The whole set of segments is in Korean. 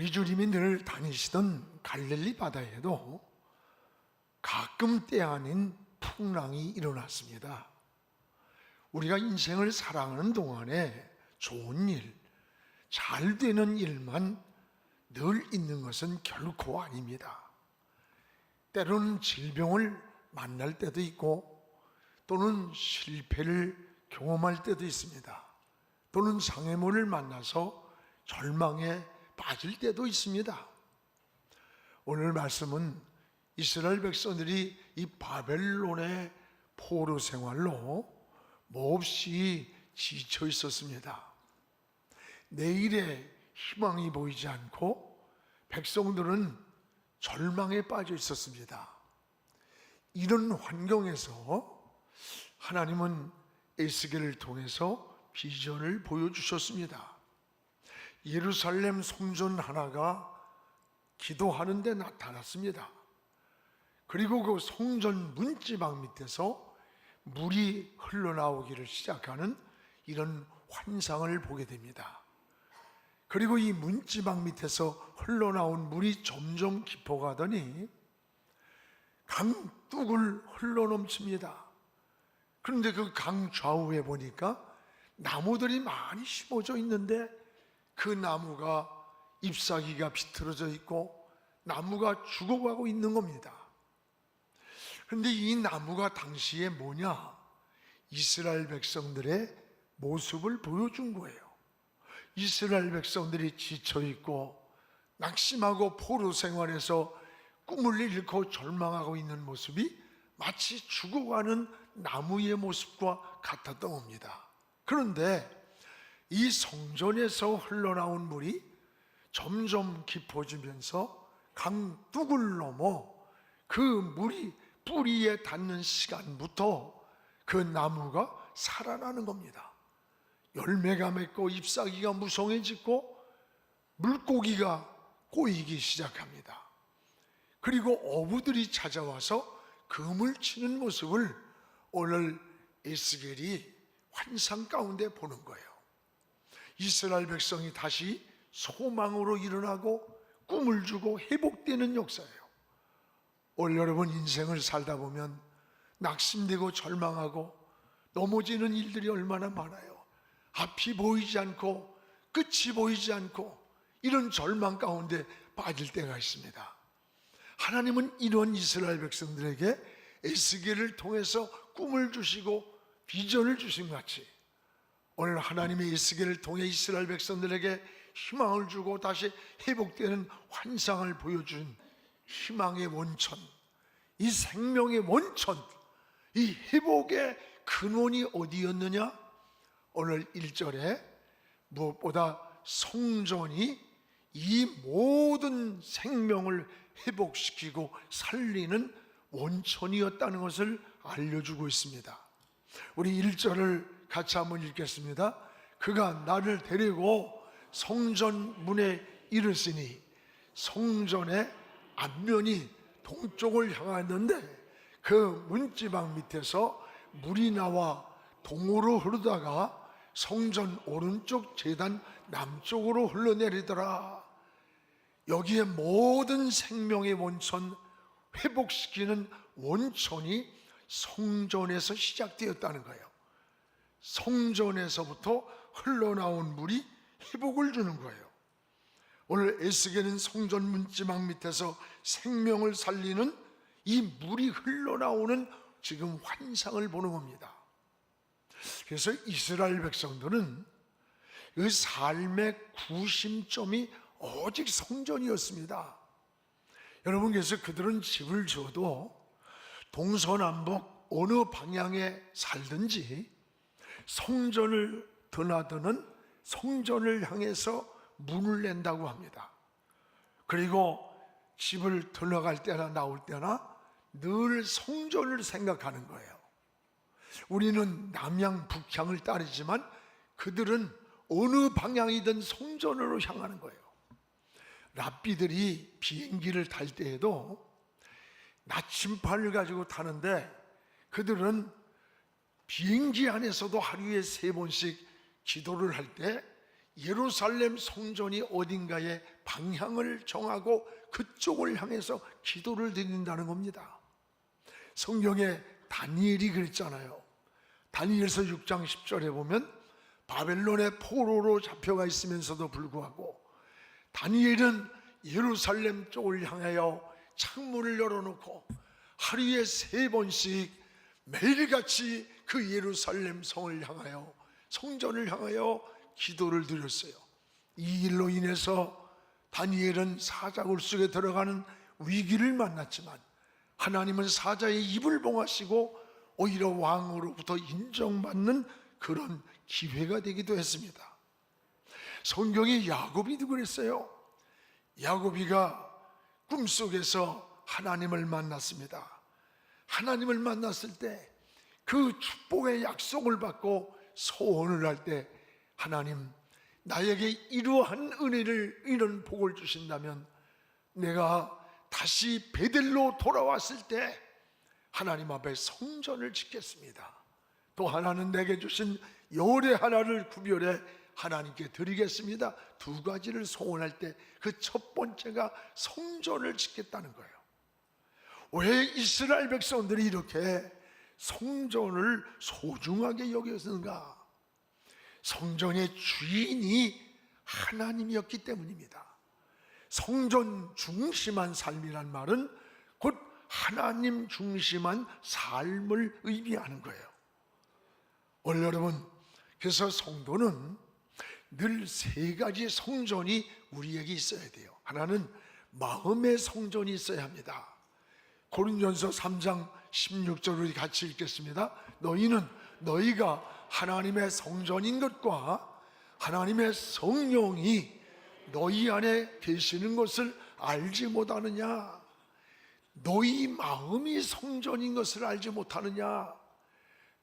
우리 주님이 늘 다니시던 갈릴리 바다에도 가끔 때 아닌 풍랑이 일어났습니다. 우리가 인생을 살아가는 동안에 좋은 일, 잘 되는 일만 늘 있는 것은 결코 아닙니다. 때로는 질병을 만날 때도 있고, 또는 실패를 경험할 때도 있습니다. 또는 장애물을 만나서 절망에 빠질 때도 있습니다. 오늘 말씀은 이스라엘 백성들이 이 바벨론의 포로 생활로 몹시 지쳐 있었습니다. 내일에 희망이 보이지 않고 백성들은 절망에 빠져 있었습니다. 이런 환경에서 하나님은 에스겔을 통해서 비전을 보여주셨습니다. 예루살렘 성전 하나가 기도하는 데 나타났습니다. 그리고 그 성전 문지방 밑에서 물이 흘러나오기를 시작하는 이런 환상을 보게 됩니다. 그리고 이 문지방 밑에서 흘러나온 물이 점점 깊어가더니 강둑을 흘러넘칩니다. 그런데 그 강 좌우에 보니까 나무들이 많이 심어져 있는데 그 나무가 잎사귀가 비틀어져 있고 나무가 죽어가고 있는 겁니다. 그런데 이 나무가 당시에 뭐냐? 이스라엘 백성들의 모습을 보여준 거예요. 이스라엘 백성들이 지쳐있고 낙심하고 포로 생활에서 꿈을 잃고 절망하고 있는 모습이 마치 죽어가는 나무의 모습과 같았던 겁니다. 그런데 이 성전에서 흘러나온 물이 점점 깊어지면서 강둑을 넘어 그 물이 뿌리에 닿는 시간부터 그 나무가 살아나는 겁니다. 열매가 맺고 잎사귀가 무성해지고 물고기가 꼬이기 시작합니다. 그리고 어부들이 찾아와서 금을 치는 모습을 오늘 에스겔이 환상 가운데 보는 거예요. 이스라엘 백성이 다시 소망으로 일어나고 꿈을 주고 회복되는 역사예요. 오늘 여러분 인생을 살다 보면 낙심되고 절망하고 넘어지는 일들이 얼마나 많아요. 앞이 보이지 않고 끝이 보이지 않고 이런 절망 가운데 빠질 때가 있습니다. 하나님은 이런 이스라엘 백성들에게 에스겔을 통해서 꿈을 주시고 비전을 주신 것 같이 오늘 하나님의 에스겔을 통해 이스라엘 백성들에게 희망을 주고 다시 회복되는 환상을 보여준 희망의 원천, 이 생명의 원천, 이 회복의 근원이 어디였느냐? 오늘 1절에 무엇보다 성전이 이 모든 생명을 회복시키고 살리는 원천이었다는 것을 알려주고 있습니다. 우리 1절을 같이 한번 읽겠습니다. 그가 나를 데리고 성전 문에 이르시니 성전의 앞면이 동쪽을 향하였는데 그 문지방 밑에서 물이 나와 동으로 흐르다가 성전 오른쪽 제단 남쪽으로 흘러내리더라. 여기에 모든 생명의 원천, 회복시키는 원천이 성전에서 시작되었다는 거예요. 성전에서부터 흘러나온 물이 회복을 주는 거예요. 오늘 에스겔은 성전 문지방 밑에서 생명을 살리는 이 물이 흘러나오는 지금 환상을 보는 겁니다. 그래서 이스라엘 백성들은 그 삶의 구심점이 오직 성전이었습니다. 여러분, 그래서 그들은 집을 지어도 동서남북 어느 방향에 살든지 성전을 드나드는 성전을 향해서 문을 낸다고 합니다. 그리고 집을 들어갈 때나 나올 때나 늘 성전을 생각하는 거예요. 우리는 남향 북향을 따르지만 그들은 어느 방향이든 성전으로 향하는 거예요. 랍비들이 비행기를 탈 때에도 나침판을 가지고 타는데 그들은 비행기 안에서도 하루에 3번씩 기도를 할 때 예루살렘 성전이 어딘가에 방향을 정하고 그쪽을 향해서 기도를 드린다는 겁니다. 성경에 다니엘이 그랬잖아요. 다니엘서 6장 10절에 보면 바벨론의 포로로 잡혀가 있으면서도 불구하고 다니엘은 예루살렘 쪽을 향하여 창문을 열어놓고 하루에 3번씩 매일같이 그 예루살렘 성을 향하여, 성전을 향하여 기도를 드렸어요. 이 일로 인해서 다니엘은 사자굴 속에 들어가는 위기를 만났지만 하나님은 사자의 입을 봉하시고 오히려 왕으로부터 인정받는 그런 기회가 되기도 했습니다. 성경에 야곱이도 그랬어요. 야곱이가 꿈속에서 하나님을 만났습니다. 하나님을 만났을 때 그 축복의 약속을 받고 소원을 할 때, 하나님 나에게 이러한 은혜를, 이런 복을 주신다면 내가 다시 베델로 돌아왔을 때 하나님 앞에 성전을 짓겠습니다. 또 하나는 내게 주신 열의 하나를 구별해 하나님께 드리겠습니다. 2가지를 소원할 때 그 첫 번째가 성전을 짓겠다는 거예요. 왜 이스라엘 백성들이 이렇게 성전을 소중하게 여겼는가? 성전의 주인이 하나님이었기 때문입니다. 성전 중심한 삶이란 말은 곧 하나님 중심한 삶을 의미하는 거예요. 오늘 여러분, 그래서 성도는 늘 3가지 성전이 우리에게 있어야 돼요. 하나는 마음의 성전이 있어야 합니다. 고린도전서 3장 16절을 같이 읽겠습니다. 너희는 너희가 하나님의 성전인 것과 하나님의 성령이 너희 안에 계시는 것을 알지 못하느냐? 너희 마음이 성전인 것을 알지 못하느냐?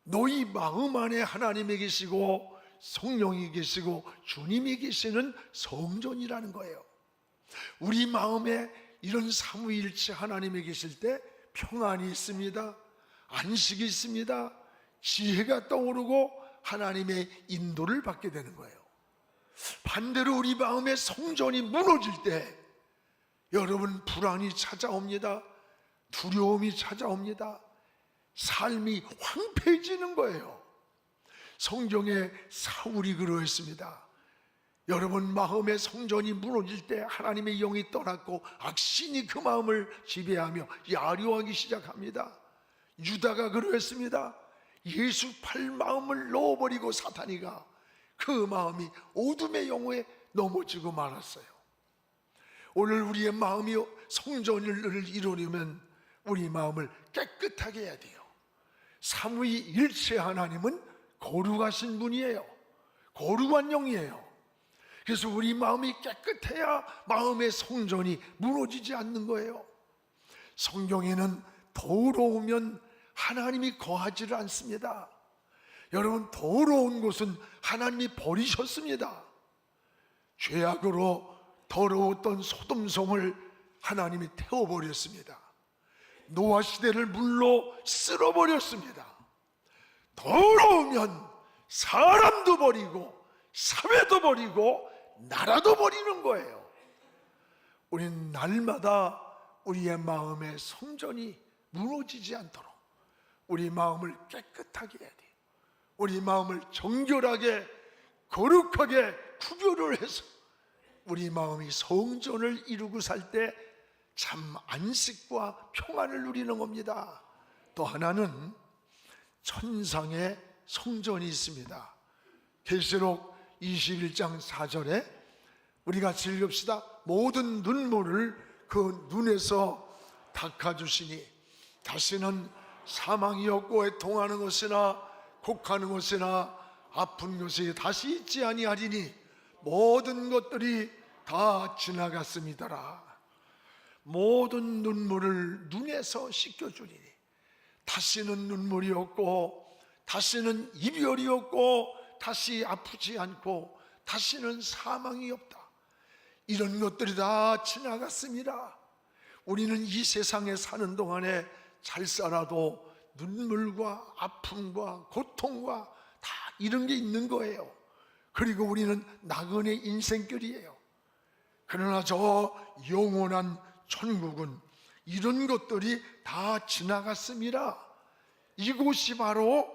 너희 마음 안에 하나님이 계시고 성령이 계시고 주님이 계시는 성전이라는 거예요. 우리 마음에 이런 삼위일체 하나님이 계실 때 평안이 있습니다. 안식이 있습니다. 지혜가 떠오르고 하나님의 인도를 받게 되는 거예요. 반대로 우리 마음의 성전이 무너질 때 여러분, 불안이 찾아옵니다. 두려움이 찾아옵니다. 삶이 황폐해지는 거예요. 성경에 사울이 그러했습니다. 여러분, 마음의 성전이 무너질 때 하나님의 영이 떠났고 악신이 그 마음을 지배하며 야료하기 시작합니다. 유다가 그러했습니다. 예수 팔 마음을 넣어버리고 사탄이가 그 마음이 어둠의 영혼에 넘어지고 말았어요. 오늘 우리의 마음이 성전을 이루려면 우리 마음을 깨끗하게 해야 돼요. 삼위일체 하나님은 거룩하신 분이에요. 거룩한 영이에요. 그래서 우리 마음이 깨끗해야 마음의 성전이 무너지지 않는 거예요. 성경에는 더러우면 하나님이 거하지를 않습니다. 여러분, 더러운 곳은 하나님이 버리셨습니다. 죄악으로 더러웠던 소돔성을 하나님이 태워버렸습니다. 노아 시대를 물로 쓸어버렸습니다. 더러우면 사람도 버리고 사회도 버리고 나라도 버리는 거예요. 우리는 날마다 우리의 마음의 성전이 무너지지 않도록 우리 마음을 깨끗하게 해야 돼요. 우리 마음을 정결하게 거룩하게 구별을 해서 우리 마음이 성전을 이루고 살 때 참 안식과 평안을 누리는 겁니다. 또 하나는 천상의 성전이 있습니다. 계시록 21장 4절에 우리 같이 읽읍시다. 모든 눈물을 그 눈에서 닦아주시니 다시는 사망이 없고 애통하는 것이나 곡하는 것이나 아픈 것이 다시 있지 아니하리니 모든 것들이 다 지나갔음이더라. 모든 눈물을 눈에서 씻겨주리니 다시는 눈물이 없고 다시는 이별이 없고 다시 아프지 않고 다시는 사망이 없다. 이런 것들이 다 지나갔습니다. 우리는 이 세상에 사는 동안에 잘 살아도 눈물과 아픔과 고통과 다 이런 게 있는 거예요. 그리고 우리는 나그네 인생길이에요. 그러나 저 영원한 천국은 이런 것들이 다 지나갔습니다. 이곳이 바로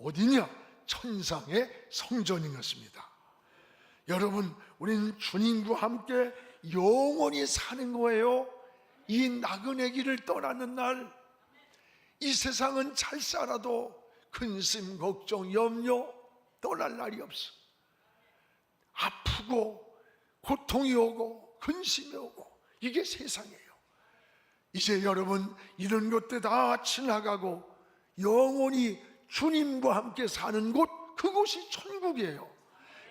어디냐? 천상의 성전인 것입니다. 여러분, 우리는 주님과 함께 영원히 사는 거예요. 이 나그네 길을 떠나는 날, 이 세상은 잘 살아도 근심, 걱정, 염려 떠날 날이 없어. 아프고 고통이 오고 근심이 오고, 이게 세상이에요. 이제 여러분, 이런 것들 다 지나가고 영원히 주님과 함께 사는 곳, 그곳이 천국이에요.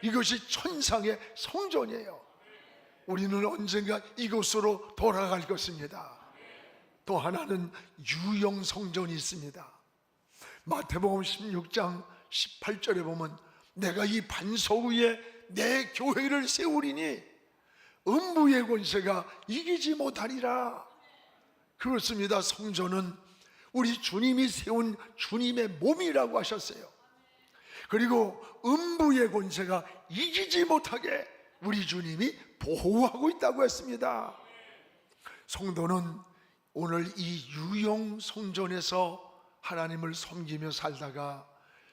이것이 천상의 성전이에요. 우리는 언젠가 이곳으로 돌아갈 것입니다. 또 하나는 유영 성전이 있습니다. 마태복음 16장 18절에 보면 내가 이 반석 위에 내 교회를 세우리니 음부의 권세가 이기지 못하리라. 그렇습니다. 성전은 우리 주님이 세운 주님의 몸이라고 하셨어요. 그리고 음부의 권세가 이기지 못하게 우리 주님이 보호하고 있다고 했습니다. 성도는 오늘 이 유영 성전에서 하나님을 섬기며 살다가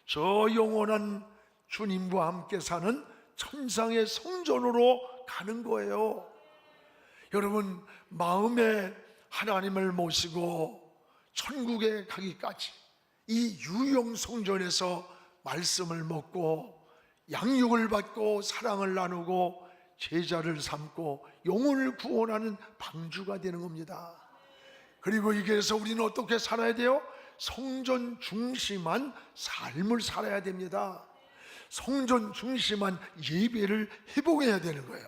저 영원한 주님과 함께 사는 천상의 성전으로 가는 거예요. 여러분, 마음에 하나님을 모시고 천국에 가기까지 이 유영 성전에서 말씀을 먹고 양육을 받고 사랑을 나누고 제자를 삼고 영혼을 구원하는 방주가 되는 겁니다. 그리고 여기에서 우리는 어떻게 살아야 돼요? 성전 중심한 삶을 살아야 됩니다. 성전 중심한 예배를 회복해야 되는 거예요.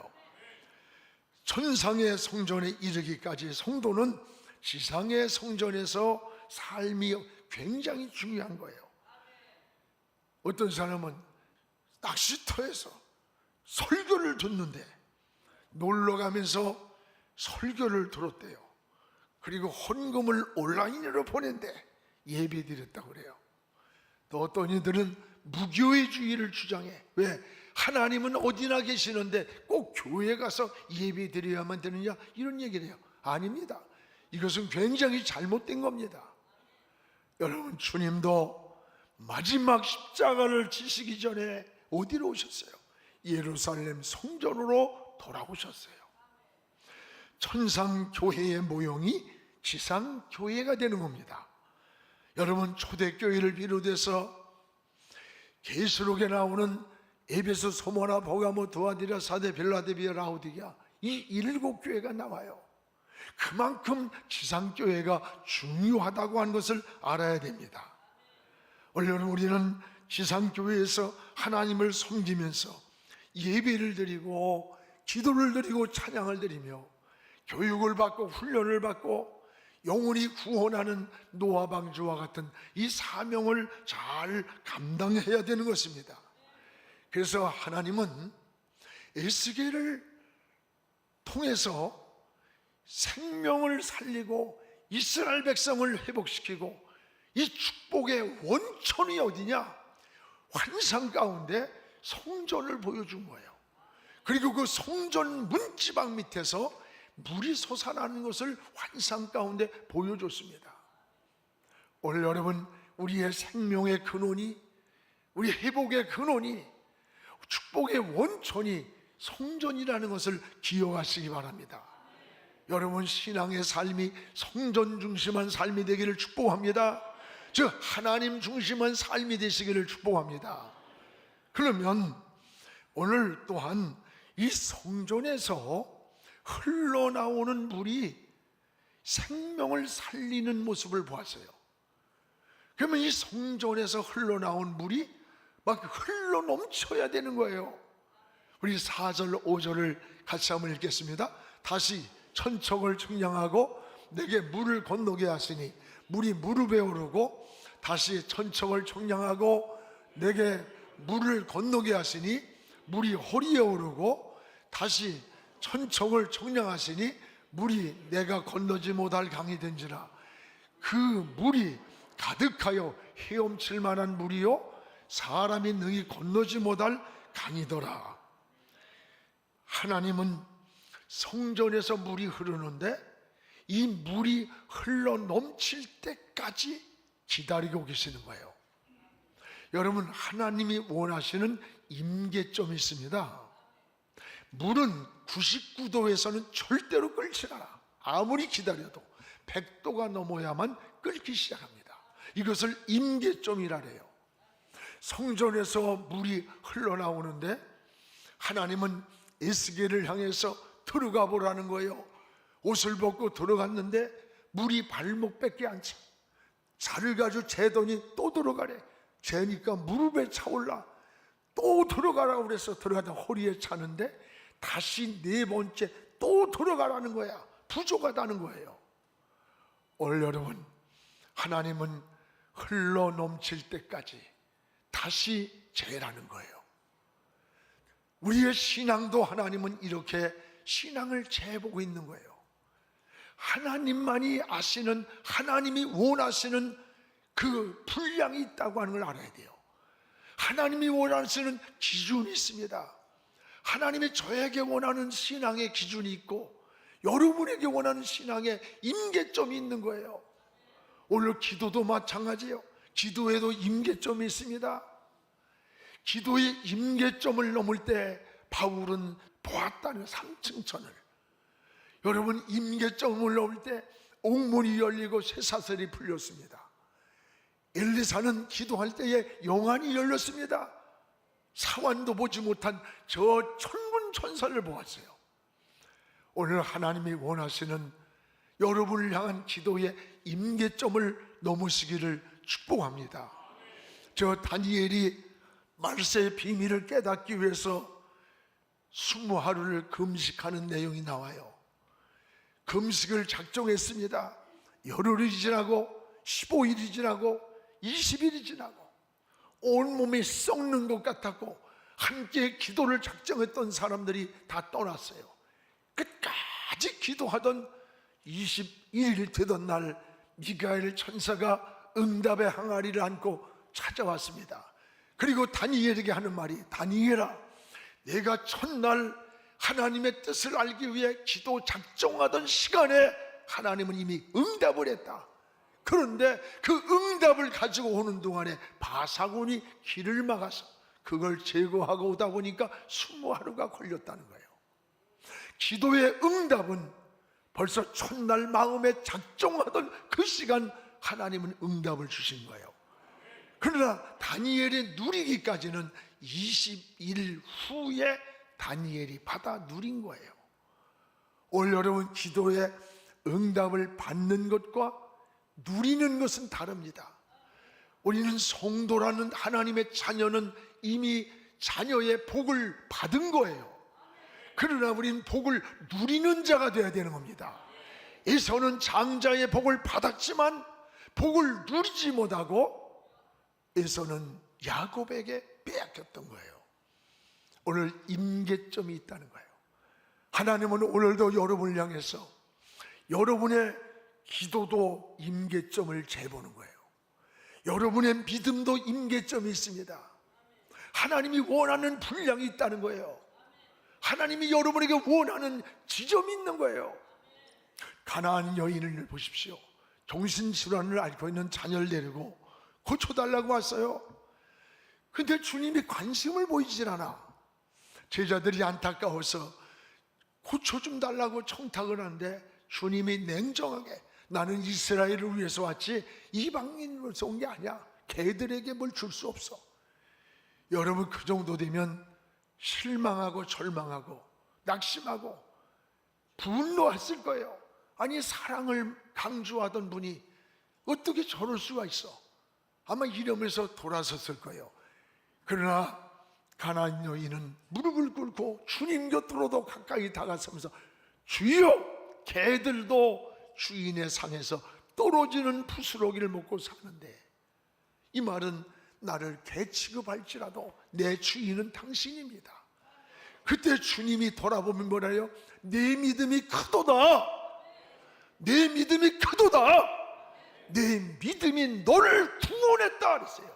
천상의 성전에 이르기까지 성도는 지상의 성전에서 삶이 굉장히 중요한 거예요. 어떤 사람은 낚시터에서 설교를 듣는데 놀러 가면서 설교를 들었대요. 그리고 헌금을 온라인으로 보낸대 예배 드렸다고 그래요. 또 어떤 이들은 무교회주의를 주장해. 왜? 하나님은 어디나 계시는데 꼭 교회 가서 예배 드려야만 되느냐, 이런 얘기를 해요. 아닙니다. 이것은 굉장히 잘못된 겁니다. 여러분, 주님도 마지막 십자가를 지시기 전에 어디로 오셨어요? 예루살렘 성전으로 돌아오셨어요. 천상 교회의 모형이 지상 교회가 되는 겁니다. 여러분, 초대교회를 비롯해서 계시록에 나오는 에베소, 소모나, 보가모, 두아디라, 사데, 빌라델비아, 라오디게아, 이 7교회가 나와요. 그만큼 지상교회가 중요하다고 하는 것을 알아야 됩니다. 오늘 우리는 지상교회에서 하나님을 섬기면서 예배를 드리고 기도를 드리고 찬양을 드리며 교육을 받고 훈련을 받고 영혼이 구원하는 노아 방주와 같은 이 사명을 잘 감당해야 되는 것입니다. 그래서 하나님은 에스겔을 통해서 생명을 살리고 이스라엘 백성을 회복시키고 이 축복의 원천이 어디냐? 환상 가운데 성전을 보여준 거예요. 그리고 그 성전 문지방 밑에서 물이 솟아나는 것을 환상 가운데 보여줬습니다. 오늘 여러분, 우리의 생명의 근원이, 우리 회복의 근원이, 축복의 원천이 성전이라는 것을 기억하시기 바랍니다. 여러분, 신앙의 삶이 성전 중심한 삶이 되기를 축복합니다. 즉 하나님 중심한 삶이 되시기를 축복합니다. 그러면 오늘 또한 이 성전에서 흘러나오는 물이 생명을 살리는 모습을 보았어요. 그러면 이 성전에서 흘러나온 물이 막 흘러 넘쳐야 되는 거예요. 우리 4절 5절을 같이 한번 읽겠습니다. 다시 천척을 측량하고 내게 물을 건너게 하시니 물이 무릎에 오르고, 다시 천척을 측량하고 내게 물을 건너게 하시니 물이 허리에 오르고, 다시 천척을 측량하시니 물이 내가 건너지 못할 강이 된지라. 그 물이 가득하여 헤엄칠 만한 물이요 사람이 능히 건너지 못할 강이더라. 하나님은 성전에서 물이 흐르는데 이 물이 흘러 넘칠 때까지 기다리고 계시는 거예요. 여러분, 하나님이 원하시는 임계점이 있습니다. 물은 99도에서는 절대로 끓지 않아. 아무리 기다려도 100도가 넘어야만 끓기 시작합니다. 이것을 임계점이라 해요. 성전에서 물이 흘러나오는데 하나님은 에스겔을 향해서 들어가 보라는 거예요. 옷을 벗고 들어갔는데 물이 발목밖에 안 차. 자를 가지고 재더니 또 들어가래. 재니까 무릎에 차올라. 또 들어가라고 그래서 들어가다 허리에 차는데 다시 네 번째 또 들어가라는 거야. 부족하다는 거예요. 오늘 여러분, 하나님은 흘러 넘칠 때까지 다시 재라는 거예요. 우리의 신앙도 하나님은 이렇게 신앙을 재보고 있는 거예요. 하나님만이 아시는, 하나님이 원하시는 그 분량이 있다고 하는 걸 알아야 돼요. 하나님이 원하시는 기준이 있습니다. 하나님이 저에게 원하는 신앙의 기준이 있고 여러분에게 원하는 신앙의 임계점이 있는 거예요. 오늘 기도도 마찬가지예요. 기도에도 임계점이 있습니다. 기도의 임계점을 넘을 때 바울은 보았다는 3층천을. 여러분, 임계점을 넘을 때 옥문이 열리고 쇠사슬이 풀렸습니다. 엘리사는 기도할 때에 영안이 열렸습니다. 사완도 보지 못한 저 천군 천사를 보았어요. 오늘 하나님이 원하시는 여러분을 향한 기도의 임계점을 넘으시기를 축복합니다. 저 다니엘이 말세의 비밀을 깨닫기 위해서 20하루를 금식하는 내용이 나와요. 금식을 작정했습니다. 열흘이 지나고 15일이 지나고 20일이 지나고 온몸이 썩는 것 같았고 함께 기도를 작정했던 사람들이 다 떠났어요. 끝까지 기도하던 21일 되던 날 미가엘 천사가 응답의 항아리를 안고 찾아왔습니다. 그리고 다니엘에게 하는 말이, 다니엘아, 내가 첫날 하나님의 뜻을 알기 위해 기도 작정하던 시간에 하나님은 이미 응답을 했다. 그런데 그 응답을 가지고 오는 동안에 바사곤이 길을 막아서 그걸 제거하고 오다 보니까 20하루가 걸렸다는 거예요. 기도의 응답은 벌써 첫날 마음에 작정하던 그 시간 하나님은 응답을 주신 거예요. 그러나 다니엘이 누리기까지는 20일 후에 다니엘이 받아 누린 거예요. 오늘 여러분, 기도의 응답을 받는 것과 누리는 것은 다릅니다. 우리는 성도라는 하나님의 자녀는 이미 자녀의 복을 받은 거예요. 그러나 우리는 복을 누리는 자가 되어야 되는 겁니다. 에서는 장자의 복을 받았지만 복을 누리지 못하고 에서는 야곱에게 빼앗겼던 거예요. 오늘 임계점이 있다는 거예요. 하나님은 오늘도 여러분을 향해서 여러분의 기도도 임계점을 재보는 거예요. 여러분의 믿음도 임계점이 있습니다. 하나님이 원하는 분량이 있다는 거예요. 하나님이 여러분에게 원하는 지점이 있는 거예요. 가나안 여인을 보십시오. 정신질환을 앓고 있는 자녀를 데리고 고쳐달라고 왔어요. 근데 주님이 관심을 보이질 않아. 제자들이 안타까워서 고쳐 좀 달라고 청탁을 하는데 주님이 냉정하게, 나는 이스라엘을 위해서 왔지 이방인으로서 온 게 아니야. 걔들에게 뭘 줄 수 없어. 여러분, 그 정도 되면 실망하고 절망하고 낙심하고 분노했을 거예요. 아니, 사랑을 강조하던 분이 어떻게 저럴 수가 있어? 아마 이러면서 돌아섰을 거예요. 그러나 가나안 여인은 무릎을 꿇고 주님 곁으로도 가까이 다가서면서, 주여, 개들도 주인의 상에서 떨어지는 부스러기를 먹고 사는데, 이 말은 나를 개 취급할지라도 내 주인은 당신입니다. 그때 주님이 돌아보면 뭐래요? 내 믿음이 크도다. 내 믿음이 크도다. 내 믿음이 너를 구원했다 그랬어요.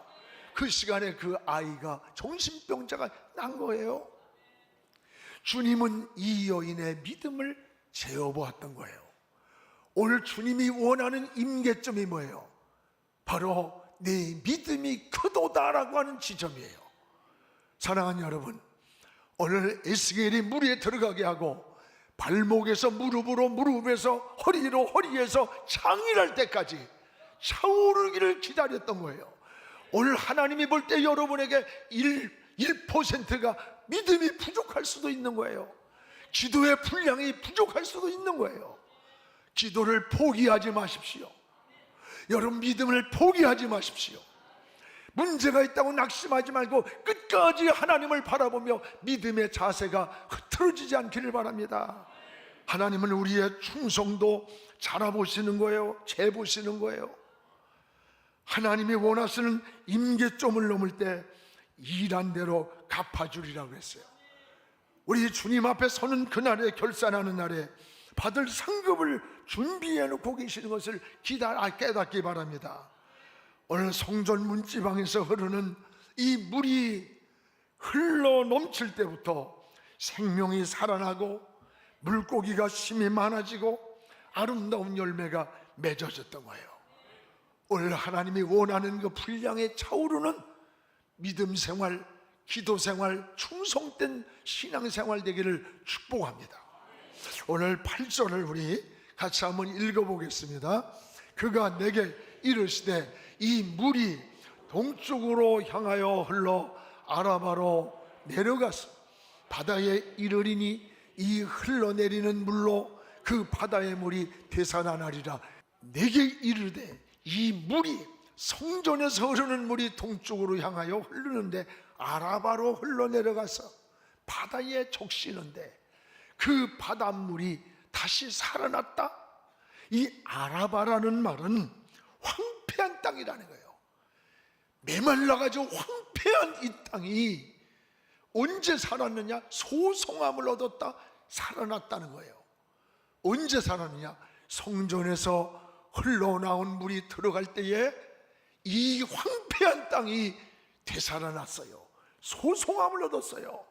그 시간에 그 아이가 정신병자가 난 거예요. 주님은 이 여인의 믿음을 재어보았던 거예요. 오늘 주님이 원하는 임계점이 뭐예요? 바로 내 믿음이 크도다라고 하는 지점이에요. 사랑하는 여러분, 오늘 에스겔이 물에 들어가게 하고 발목에서 무릎으로, 무릎에서 허리로, 허리에서 창일할 때까지 차오르기를 기다렸던 거예요. 오늘 하나님이 볼 때 여러분에게 1%가 믿음이 부족할 수도 있는 거예요. 기도의 분량이 부족할 수도 있는 거예요. 기도를 포기하지 마십시오. 여러분, 믿음을 포기하지 마십시오. 문제가 있다고 낙심하지 말고 끝까지 하나님을 바라보며 믿음의 자세가 흐트러지지 않기를 바랍니다. 하나님은 우리의 충성도 자라보시는 거예요. 재보시는 거예요. 하나님이 원하시는 임계점을 넘을 때 일한 대로 갚아주리라고 했어요. 우리 주님 앞에 서는 그날에, 결산하는 날에 받을 상급을 준비해 놓고 계시는 것을 깨닫기 바랍니다. 오늘 성전 문지방에서 흐르는 이 물이 흘러 넘칠 때부터 생명이 살아나고 물고기가 심이 많아지고 아름다운 열매가 맺어졌던 거예요. 오늘 하나님이 원하는 그 분량에 차오르는 믿음 생활, 기도 생활, 충성된 신앙 생활 되기를 축복합니다. 오늘 8절을 우리 같이 한번 읽어보겠습니다. 그가 내게 이르시되 이 물이 동쪽으로 향하여 흘러 아라바로 내려가서 바다에 이르리니 이 흘러내리는 물로 그 바다의 물이 되살아나리라. 내게 이르되 이 물이, 성전에서 흐르는 물이 동쪽으로 향하여 흐르는데 아라바로 흘러내려가서 바다에 적시는데 그 바닷물이 다시 살아났다. 이 아라바라는 말은 황폐한 땅이라는 거예요. 메말라가지고 황폐한 이 땅이 언제 살았느냐? 소송함을 얻었다, 살아났다는 거예요. 언제 살았느냐? 성전에서 흘러나온 물이 들어갈 때에 이 황폐한 땅이 되살아났어요. 소송함을 얻었어요.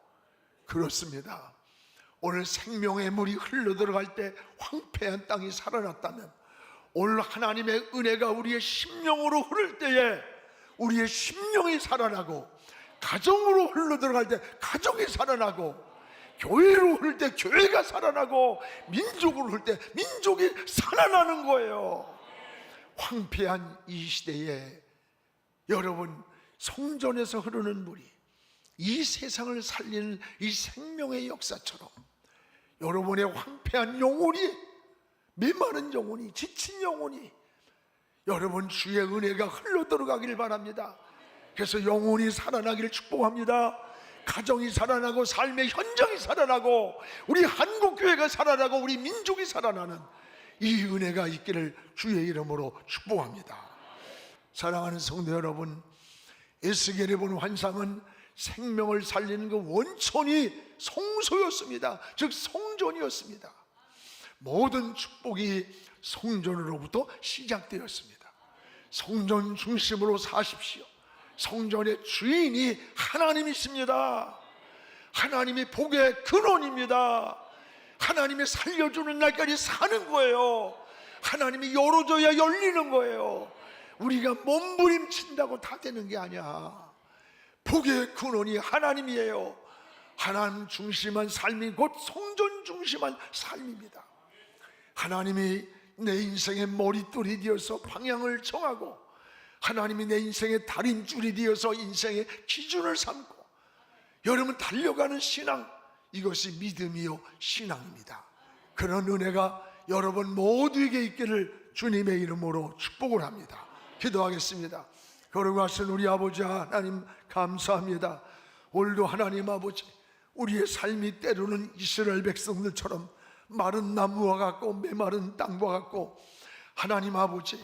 그렇습니다. 오늘 생명의 물이 흘러들어갈 때 황폐한 땅이 살아났다면 오늘 하나님의 은혜가 우리의 심령으로 흐를 때에 우리의 심령이 살아나고, 가정으로 흘러들어갈 때 가정이 살아나고, 교회로 흐를 때 교회가 살아나고, 민족으로 흐를 때 민족이 살아나는 거예요. 황폐한 이 시대에 여러분, 성전에서 흐르는 물이 이 세상을 살리는 이 생명의 역사처럼 여러분의 황폐한 영혼이, 메마른 영혼이, 지친 영혼이 여러분 주의 은혜가 흘러들어가길 바랍니다. 그래서 영혼이 살아나기를 축복합니다. 가정이 살아나고 삶의 현장이 살아나고 우리 한국교회가 살아나고 우리 민족이 살아나는 이 은혜가 있기를 주의 이름으로 축복합니다. 사랑하는 성도 여러분, 에스겔이 본 환상은 생명을 살리는 그 원천이 성소였습니다. 즉 성전이었습니다. 모든 축복이 성전으로부터 시작되었습니다. 성전 중심으로 사십시오. 성전의 주인이 하나님이십니다. 하나님이 복의 근원입니다. 하나님이 살려주는 날까지 사는 거예요. 하나님이 열어줘야 열리는 거예요. 우리가 몸부림친다고 다 되는 게 아니야. 복의 근원이 하나님이에요. 하나님 중심한 삶이 곧 성전 중심한 삶입니다. 하나님이 내 인생의 머릿돌이 되어서 방향을 정하고, 하나님이 내 인생의 달인줄이 되어서 인생의 기준을 삼고, 여러분 달려가는 신앙, 이것이 믿음이요 신앙입니다. 그런 은혜가 여러분 모두에게 있기를 주님의 이름으로 축복을 합니다. 기도하겠습니다. 거룩하신 우리 아버지 하나님 감사합니다. 오늘도 하나님 아버지, 우리의 삶이 때로는 이스라엘 백성들처럼 마른 나무와 같고 메마른 땅과 같고, 하나님 아버지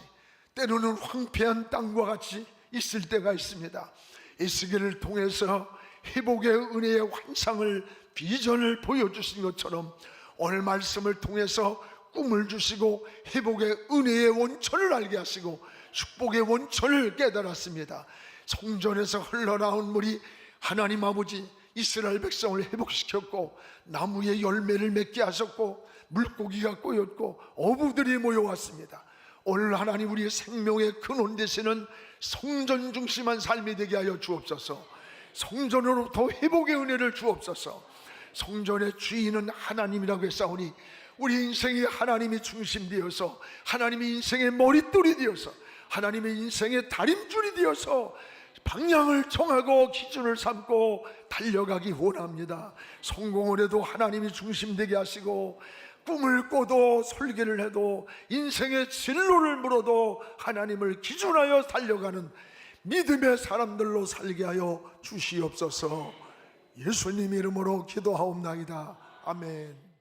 때로는 황폐한 땅과 같이 있을 때가 있습니다. 에스겔을 통해서 회복의 은혜의 환상을, 비전을 보여주신 것처럼 오늘 말씀을 통해서 꿈을 주시고 회복의 은혜의 원천을 알게 하시고 축복의 원천을 깨달았습니다. 성전에서 흘러나온 물이 하나님 아버지 이스라엘 백성을 회복시켰고 나무에 열매를 맺게 하셨고 물고기가 꼬였고 어부들이 모여왔습니다. 오늘 하나님 우리의 생명의 근원 되시는 성전 중심한 삶이 되게 하여 주옵소서. 성전으로부터 회복의 은혜를 주옵소서. 성전의 주인은 하나님이라고 했사오니 우리 인생이 하나님이 중심되어서 하나님이 인생의 머릿돌이 되어서 하나님의 인생의 다림줄이 되어서 방향을 정하고 기준을 삼고 달려가기 원합니다. 성공을 해도 하나님이 중심되게 하시고 꿈을 꿔도 설계를 해도 인생의 진로를 물어도 하나님을 기준하여 달려가는 믿음의 사람들로 살게 하여 주시옵소서. 예수님 이름으로 기도하옵나이다. 아멘.